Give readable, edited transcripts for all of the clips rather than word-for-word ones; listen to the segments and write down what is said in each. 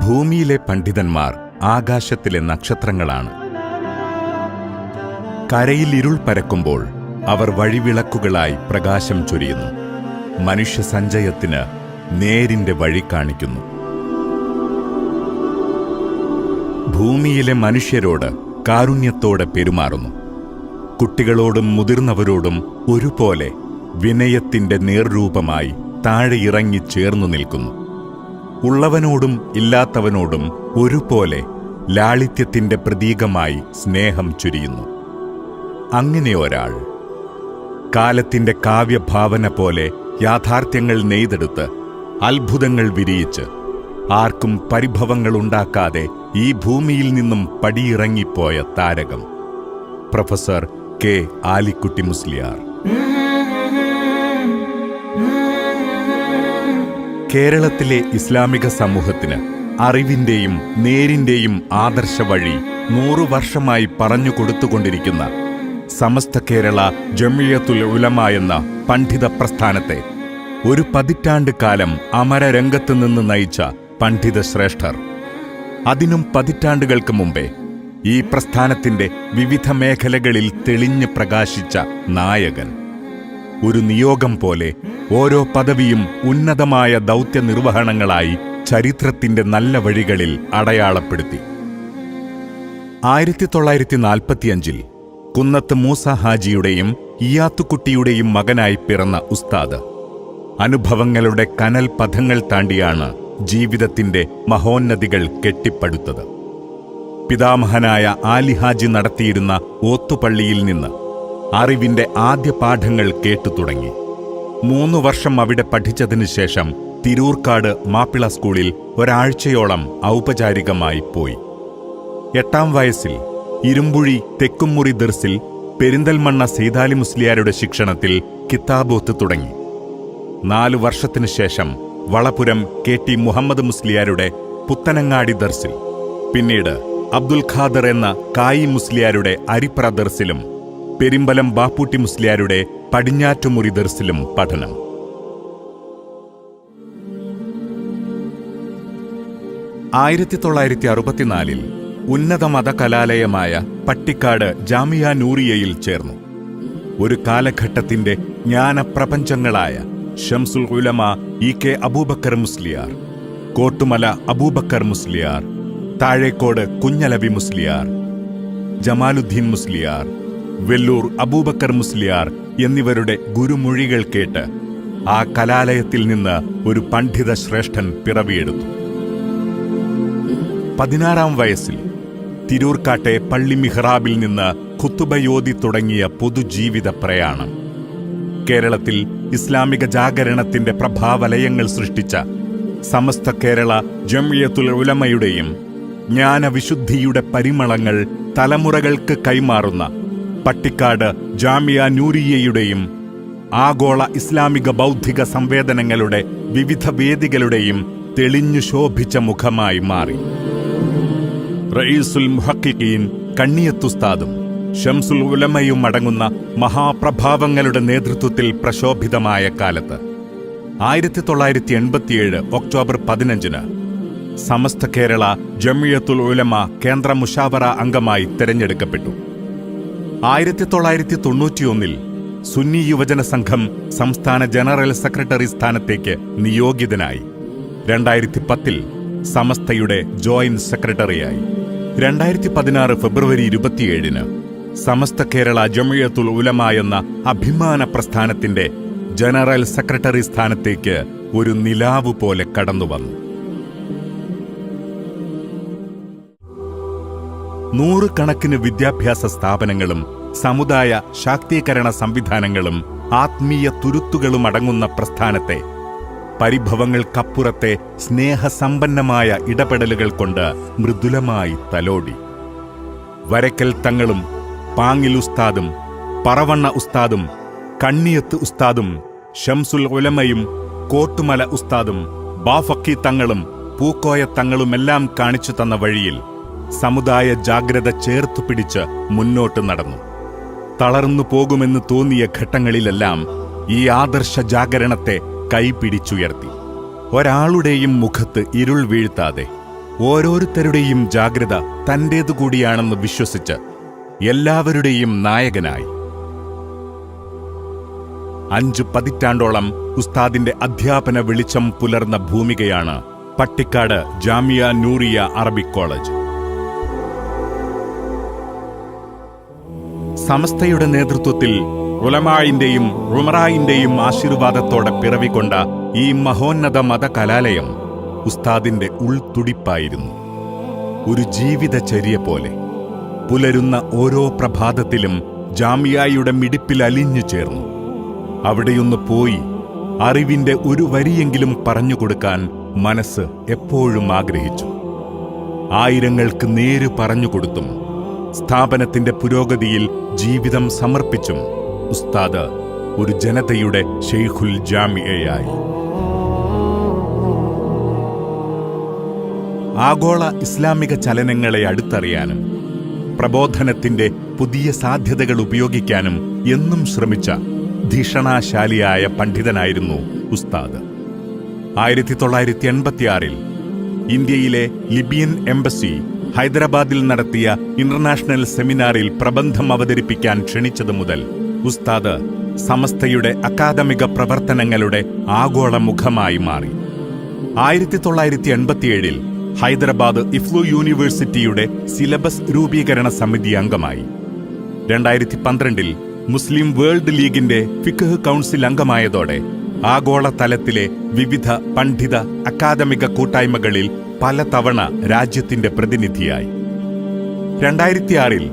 ഭൂമിയിലെ പണ്ഡിതന്മാർ ആകാശത്തിലെ നക്ഷത്രങ്ങളാണ്. കരയിൽ ഇരുൾ പരക്കുമ്പോൾ അവർ വഴിവിളക്കുകളായി പ്രകാശം ചൊരിയുന്നു. മനുഷ്യ സഞ്ചയത്തിന് നേരിന്റെ വഴി കാണിക്കുന്നു. ഭൂമിയിലെ മനുഷ്യരോട് കാരുണ്യത്തോടെ പെരുമാറുന്നു. കുട്ടികളോടും മുതിർന്നവരോടും ഒരുപോലെ വിനയത്തിന്റെ നേർരൂപമായി താഴെ ഇറങ്ങി ചേർന്നു നിൽക്കുന്നു. ഉള്ളവനോടും ഇല്ലാത്തവനോടും ഒരുപോലെ ലാളിത്യത്തിന്റെ പ്രതീകമായി സ്നേഹം ചൊരിയുന്നു. അങ്ങനെ ഒരാൾ കാലത്തിന്റെ കാവ്യഭാവന പോലെ യാഥാർത്ഥ്യങ്ങൾ നെയ്തെടുത്ത് അത്ഭുതങ്ങൾ വിരിയിച്ച് ആർക്കും പരിഭവങ്ങളുണ്ടാക്കാതെ ഈ ഭൂമിയിൽ നിന്നും പടിയിറങ്ങിപ്പോയ താരകം പ്രൊഫസർ കെ ആലിക്കുട്ടി മുസ്ലിയാർ. കേരളത്തിലെ ഇസ്ലാമിക സമൂഹത്തിന് അറിവിന്റെയും നേരിന്റെയും ആദർശ വഴി 100 വർഷമായി പറഞ്ഞു കൊടുത്തുകൊണ്ടിരിക്കുന്ന സമസ്ത കേരള ജമിയത്തുൽ ഉലമ എന്ന പണ്ഡിത പ്രസ്ഥാനത്തെ ഒരു പതിറ്റാണ്ട് കാലം അമരരംഗത്ത് നിന്ന് നയിച്ച പണ്ഡിത ശ്രേഷ്ഠർ, അതിനും പതിറ്റാണ്ടുകൾക്ക് മുമ്പേ ഈ പ്രസ്ഥാനത്തിന്റെ വിവിധ മേഖലകളിൽ തെളിഞ്ഞു പ്രകാശിച്ച നായകൻ, ഒരു നിയോഗം പോലെ ഓരോ പദവിയും ഉന്നതമായ ദൗത്യ നിർവഹണങ്ങളായി ചരിത്രത്തിന്റെ നല്ല വഴികളിൽ അടയാളപ്പെടുത്തി. 1945-ൽ കുന്നത്ത് മൂസ ഹാജിയുടെയും ഇയാത്തുക്കുട്ടിയുടെയും മകനായി പിറന്ന ഉസ്താദ് അനുഭവങ്ങളുടെ കനൽ പഥങ്ങൾ താണ്ടിയാണ് ജീവിതത്തിന്റെ മഹോന്നതികൾ കെട്ടിപ്പടുത്തത്. പിതാമഹനായ ആലിഹാജി നടത്തിയിരുന്ന ഓത്തുപള്ളിയിൽ നിന്ന് അറിവിന്റെ ആദ്യ പാഠങ്ങൾ കേട്ടു തുടങ്ങി. 3 വർഷം അവിടെ പഠിച്ചതിനു ശേഷം തിരൂർക്കാട് മാപ്പിള സ്കൂളിൽ ഒരാഴ്ചയോളം ഔപചാരികമായി പോയി. 8ാം വയസ്സിൽ ഇരുമ്പുഴി തെക്കുംമുറി ദർസിൽ പെരിന്തൽമണ്ണ സീതാലി മുസ്ലിയാരുടെ ശിക്ഷണത്തിൽ കിതാബോത്ത് തുടങ്ങി. 4 വർഷത്തിനു ശേഷം വളപുരം KT മുഹമ്മദ് മുസ്ലിയാരുടെ പുത്തനങ്ങാടി ദർസിൽ, പിന്നീട് അബ്ദുൽ ഖാദർ എന്ന കായി മുസ്ലിയാരുടെ അരിപ്ര ദർസിലും പെരിമ്പലം ബാപ്പൂട്ടി മുസ്ലിയാരുടെ പടിഞ്ഞാറ്റുമുറി ദർസിലും പഠനം. 1964-ൽ ഉന്നത മതകലാലയമായ പട്ടിക്കാട് ജാമിയ നൂറിയയിൽ ചേർന്നു. ഒരു കാലഘട്ടത്തിന്റെ ജ്ഞാനപ്രപഞ്ചങ്ങളായ ഷംസുൽ ഉലമ EK അബൂബക്കർ മുസ്ലിയാർ, കോട്ടുമല അബൂബക്കർ മുസ്ലിയാർ, താഴേക്കോട് കുഞ്ഞലവി മുസ്ലിയാർ, ജമാലുദ്ദീൻ മുസ്ലിയാർ, വെല്ലൂർ അബൂബക്കർ മുസ്ലിയാർ എന്നിവരുടെ ഗുരുമൊഴികൾ കേട്ട് ആ കലാലയത്തിൽ നിന്ന് ഒരു പണ്ഡിത ശ്രേഷ്ഠൻ പിറവിയെടുത്തു. 16ാം വയസ്സിൽ തിരൂർക്കാട്ടെ പള്ളി മിഹ്റാബിൽ നിന്ന് ഖുതുബയോതി തുടങ്ങിയ പൊതുജീവിത പ്രയാണം കേരളത്തിൽ ഇസ്ലാമിക ജാഗരണത്തിന്റെ പ്രഭാവലയങ്ങൾ സൃഷ്ടിച്ച സമസ്ത കേരള ജമിയത്തുൽ ഉലമയുടെയും ജ്ഞാനവിശുദ്ധിയുടെ പരിമളങ്ങൾ തലമുറകൾക്ക് കൈമാറുന്ന പട്ടിക്കാട് ജാമിയ നൂരിയയുടെയും ആഗോള ഇസ്ലാമിക ബൗദ്ധിക സംവേദനങ്ങളുടെ വിവിധ വേദികളുടെയും തെളിഞ്ഞു ശോഭിച്ച മുഖമായി മാറി. റഈസുൽ മുഹഖിഖീൻ കണ്ണിയത്തുസ്താദും ഷംസുൽ ഉലമയും അടങ്ങുന്ന മഹാപ്രഭാവങ്ങളുടെ നേതൃത്വത്തിൽ പ്രശോഭിതമായ കാലത്ത് 1987 ഒക്ടോബർ 15-ന് സമസ്ത കേരള ജമിയത്തുൽ ഉലമ കേന്ദ്ര മുഷാവറ അംഗമായി തെരഞ്ഞെടുക്കപ്പെട്ടു. 1991-ൽ സുന്നി യുവജന സംഘം സംസ്ഥാന ജനറൽ സെക്രട്ടറി സ്ഥാനത്തേക്ക് നിയോഗിതനായി. 2010-ൽ സമസ്തയുടെ ജോയിന്റ് സെക്രട്ടറിയായി. 2016 ഫെബ്രുവരി 27-ന് സമസ്ത കേരള ജമിയത്തുൽ ഉലമ എന്ന അഭിമാന പ്രസ്ഥാനത്തിന്റെ ജനറൽ സെക്രട്ടറി സ്ഥാനത്തേക്ക് ഒരു നിലാവ് പോലെ കടന്നുവന്നു. 100 കണക്കിന് വിദ്യാഭ്യാസ സ്ഥാപനങ്ങളും സമുദായ ശാക്തീകരണ സംവിധാനങ്ങളും ആത്മീയ തുരുത്തുകളും അടങ്ങുന്ന പ്രസ്ഥാനത്തെ പരിഭവങ്ങൾക്കപ്പുറത്തെ സ്നേഹസമ്പന്നമായ ഇടപെടലുകൾ കൊണ്ട് മൃദുലമായി തലോടി. വരക്കൽ തങ്ങളും പാങ്ങിൽ ഉസ്താദും പറവണ്ണ ഉസ്താദും കണ്ണിയത്ത് ഉസ്താദും ഷംസുൽ ഉലമയും കോട്ടുമല ഉസ്താദും ബാഫക്കി തങ്ങളും പൂക്കോയ തങ്ങളുമെല്ലാം കാണിച്ചു തന്ന വഴിയിൽ സമുദായ ജാഗ്രത ചേർത്തു പിടിച്ച് മുന്നോട്ട് നടന്നു. തളർന്നു പോകുമെന്ന് തോന്നിയ ഘട്ടങ്ങളിലെല്ലാം ഈ ആദർശ ജാഗരണത്തെ കൈ പിടിച്ചുയർത്തി. ഒരാളുടെയും മുഖത്ത് ഇരുൾ വീഴ്ത്താതെ ഓരോരുത്തരുടെയും ജാഗ്രത തന്റേതുകൂടിയാണെന്ന് വിശ്വസിച്ച് എല്ലാവരുടെയും നായകനായി 5 പതിറ്റാണ്ടോളം ഉസ്താദിന്റെ അധ്യാപന വെളിച്ചം പുലർന്ന ഭൂമികയാണ് പട്ടിക്കാട് ജാമിയ നൂറിയ അറബിക് കോളേജ്. സമസ്തയുടെ നേതൃത്വത്തിൽ ഉലമായിന്റെയും ഉമറായിന്റെയും ആശീർവാദത്തോടെ പിറവികൊണ്ട ഈ മഹോന്നത മതകലാലയം ഉസ്താദിന്റെ ഉൾത്തുടിപ്പായിരുന്നു. ഒരു ജീവിതചര്യ പോലെ പുലരുന്ന ഓരോ പ്രഭാതത്തിലും ജാമിയായുടെ മിടിപ്പിൽ അലിഞ്ഞു ചേർന്നു. അവിടെയൊന്ന് പോയി അറിവിന്റെ ഒരു വരിയെങ്കിലും പറഞ്ഞുകൊടുക്കാൻ മനസ്സ് എപ്പോഴും ആഗ്രഹിച്ചു. ആയിരങ്ങൾക്ക് നേര് പറഞ്ഞുകൊടുത്തും സ്ഥാപനത്തിന്റെ പുരോഗതിയിൽ ജീവിതം സമർപ്പിച്ചും ഉസ്താദ് ഒരു ജനതയുടെ ഷെയ്ഖുൽ ജാമിഅയായി. ആഗോള ഇസ്ലാമിക ചലനങ്ങളെ അടുത്തറിയാനും പ്രബോധനത്തിന്റെ പുതിയ സാധ്യതകൾ ഉപയോഗിക്കാനും എന്നും ശ്രമിച്ച ധിഷണാശാലിയായ പണ്ഡിതനായിരുന്നു ഉസ്താദ്. 1986 ഇന്ത്യയിലെ ലിബിയൻ എംബസി ഹൈദരാബാദിൽ നടത്തിയ ഇന്റർനാഷണൽ സെമിനാറിൽ പ്രബന്ധം അവതരിപ്പിക്കാൻ ക്ഷണിച്ചതു മുതൽ ഉസ്താദ് സമസ്തയുടെ അക്കാദമിക പ്രവർത്തനങ്ങളുടെ ആഗോള മുഖമായി മാറി. 1987 ഹൈദരാബാദ് ഇഫ്ലു യൂണിവേഴ്സിറ്റിയുടെ സിലബസ് രൂപീകരണ സമിതി അംഗമായി. 2012 മുസ്ലിം വേൾഡ് ലീഗിന്റെ ഫിഖ് കൗൺസിൽ അംഗമായതോടെ ആഗോള തലത്തിലെ വിവിധ പണ്ഡിത അക്കാദമിക കൂട്ടായ്മകളിൽ പലതവണ രാജ്യത്തിന്റെ പ്രതിനിധിയായി. 2006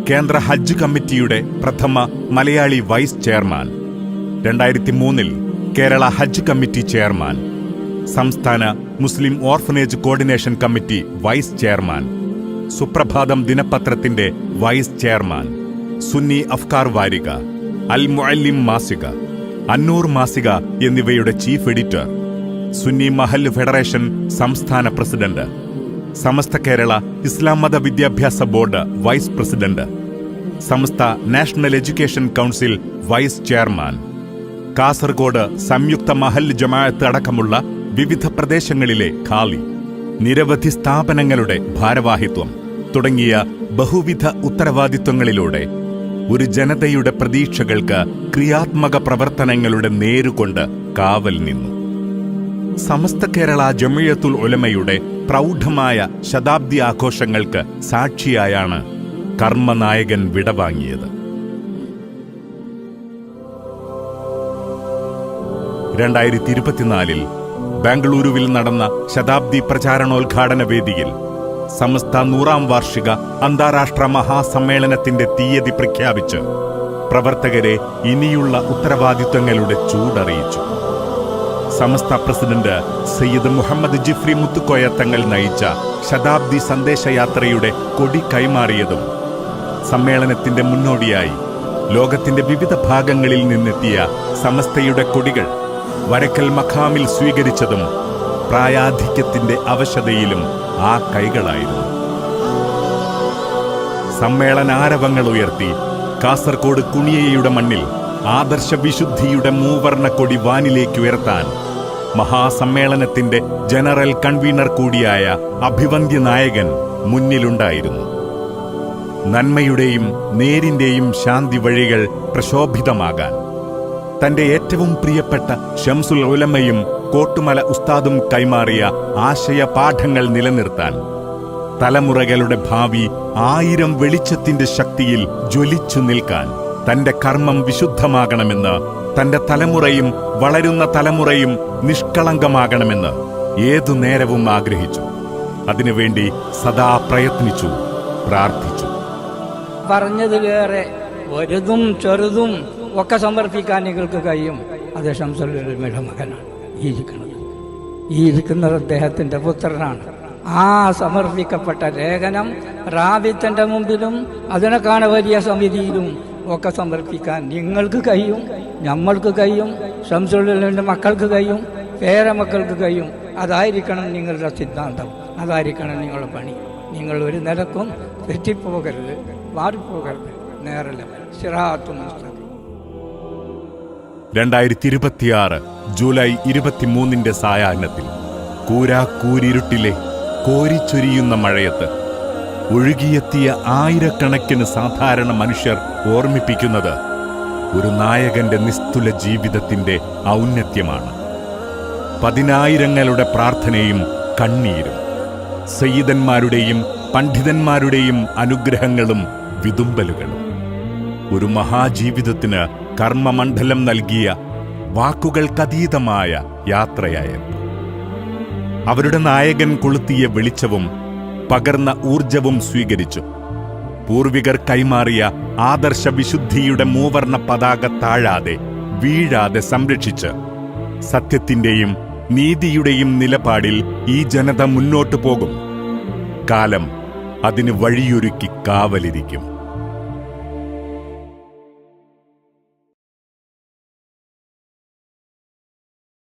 കേന്ദ്ര ഹജ്ജ് കമ്മിറ്റിയുടെ പ്രഥമ മലയാളി വൈസ് ചെയർമാൻ, 2003 കേരള ഹജ്ജ് കമ്മിറ്റി ചെയർമാൻ, സംസ്ഥാന മുസ്ലിം orphanage coordination committee vice chairman, Suprabhatham ദിനപത്രത്തിന്റെ വൈസ് ചെയർമാൻ, സുന്നി അഫ്കാർ വാരിക, അൽ മുഅല്ലിം മാസിക, അന്നൂർ മാസിക എന്നിവയുടെ ചീഫ് എഡിറ്റർ, സുന്നി മഹൽ ഫെഡറേഷൻ സംസ്ഥാന പ്രസിഡന്റ്, സമസ്ത കേരള ഇസ്ലാം മത വിദ്യാഭ്യാസ board vice president, Samastha national education council vice chairman, Kasaragod സംയുക്ത മഹൽ ജമാഅത്ത് അടക്കമുള്ള വിവിധ പ്രദേശങ്ങളിലെ ഖാലി, നിരവധി സ്ഥാപനങ്ങളുടെ ഭാരവാഹിത്വം തുടങ്ങിയ ബഹുവിധ ഉത്തരവാദിത്വങ്ങളിലൂടെ ഒരു ജനതയുടെ പ്രതീക്ഷകൾക്ക് ക്രിയാത്മക പ്രവർത്തനങ്ങളുടെ നേരുകൊണ്ട് കാവൽ നിന്നു. സമസ്ത കേരള ജമിയത്തുൽ ഉലമയുടെ പ്രൗഢമായ ശതാബ്ദി ആഘോഷങ്ങൾക്ക് സാക്ഷിയായാണ് കർമ്മനായകൻ വിടവാങ്ങിയത്. 2024 ബാംഗ്ലൂരുവിൽ നടന്ന ശതാബ്ദി പ്രചാരണോദ്ഘാടന വേദിയിൽ സമസ്ത 100ാം വാർഷിക അന്താരാഷ്ട്ര മഹാസമ്മേളനത്തിന്റെ തീയതി പ്രഖ്യാപിച്ച് പ്രവർത്തകരെ ഇനിയുള്ള ഉത്തരവാദിത്വങ്ങളുടെ ചൂടറിയിച്ചു. സമസ്ത പ്രസിഡന്റ് സയ്യിദ് മുഹമ്മദ് ജിഫ്രി മുത്തുക്കോയ തങ്ങൾ നയിച്ച ശതാബ്ദി സന്ദേശയാത്രയുടെ കൊടി കൈമാറിയതും സമ്മേളനത്തിന്റെ മുന്നോടിയായി ലോകത്തിന്റെ വിവിധ ഭാഗങ്ങളിൽ നിന്നെത്തിയ സമസ്തയുടെ കൊടികൾ വരക്കൽ മഖാമിൽ സ്വീകരിച്ചതും പ്രായാധിക്യത്തിന്റെ അവശതയിലും ആ കൈകളായിരുന്നു. സമ്മേളനാരവങ്ങൾ ഉയർത്തി കാസർഗോഡ് കുണിയയുടെ മണ്ണിൽ ആദർശ വിശുദ്ധിയുടെ മൂവർണ്ണ കൊടി വാനിലേക്കുയർത്താൻ മഹാസമ്മേളനത്തിന്റെ ജനറൽ കൺവീനർ കൂടിയായ അഭിവന്ദ്യ നായകൻ മുന്നിലുണ്ടായിരുന്നു. നന്മയുടെയും നേരിന്റെയും ശാന്തി വഴികൾ പ്രശോഭിതമാകാൻ തന്റെ ഏറ്റവും പ്രിയപ്പെട്ട ഷംസുൽ ഉലമയും കോട്ടുമല ഉസ്താദും കൈമാറിയ ആശയ പാഠങ്ങൾ നിലനിർത്താൻ തലമുറകളുടെ ഭാവി 1000 വെളിച്ചത്തിന്റെ ശക്തിയിൽ ജ്വലിച്ചു നിൽക്കാൻ തന്റെ കർമ്മം വിശുദ്ധമാകണമെന്ന്, തന്റെ തലമുറയും വളരുന്ന തലമുറയും നിഷ്കളങ്കമാകണമെന്ന് ഏതു നേരവും ആഗ്രഹിച്ചു. അതിനുവേണ്ടി സദാ പ്രയത്നിച്ചു, പ്രാർത്ഥിച്ചു. പറഞ്ഞതിലേറെ വലുതും ചെറുതും ഒക്കെ സമർപ്പിക്കാൻ നിങ്ങൾക്ക് കഴിയും. അത് ശംസുൽ ഉലമയുടെ മകനാണ് ഈ ഇരിക്കുന്നത് അദ്ദേഹത്തിന്റെ പുത്രനാണ്. ആ സമർപ്പിക്കപ്പെട്ട ലേഖനം റാബിത്തിന്റെ മുമ്പിലും അതിനെക്കാണ് വലിയ സമിതിയിലും ഒക്കെ സമർപ്പിക്കാൻ നിങ്ങൾക്ക് കഴിയും, നമ്മൾക്ക് കഴിയും, ശംസുൽ ഉലമയുടെ മക്കൾക്ക് കഴിയും, പേരമക്കൾക്ക് കഴിയും. അതായിരിക്കണം നിങ്ങളുടെ സിദ്ധാന്തം, അതായിരിക്കണം നിങ്ങളുടെ പണി. നിങ്ങൾ ഒരു നിലക്കും തെറ്റിപ്പോകരുത്, മാറിപ്പോകരുത്. നേരല്ല സിറാത്തുൽ മുസ്തഖീം. 2026 ജൂലൈ 23 സായാഹ്നത്തിൽ കൂരാക്കൂരിരുട്ടിലെ കോരിച്ചൊരിയുന്ന മഴയത്ത് ഒഴുകിയെത്തിയ ആയിരക്കണക്കിന് സാധാരണ മനുഷ്യർ ഓർമ്മിപ്പിക്കുന്നത് ഒരു നായകന്റെ നിസ്തുല ജീവിതത്തിന്റെ ഔന്നത്യമാണ്. പതിനായിരങ്ങളുടെ പ്രാർത്ഥനയും കണ്ണീരും, സയ്യിദന്മാരുടെയും പണ്ഡിതന്മാരുടെയും അനുഗ്രഹങ്ങളും വിതുമ്പലുകളും, ഒരു മഹാജീവിതത്തിന് കർമ്മമണ്ഡലം നൽകിയ വാക്കുകൾക്കതീതമായ യാത്രയയപ്പ്. അവരുടെ നായകൻ കൊളുത്തിയ വെളിച്ചവും പകർന്ന ഊർജവും സ്വീകരിച്ചു പൂർവികർ കൈമാറിയ ആദർശ വിശുദ്ധിയുടെ മൂവർണ്ണ പതാക താഴാതെ വീഴാതെ സംരക്ഷിച്ച് സത്യത്തിന്റെയും നീതിയുടെയും നിലപാടിൽ ഈ ജനത മുന്നോട്ടു പോകും. കാലം അതിന് വഴിയൊരുക്കി കാവലിരിക്കും.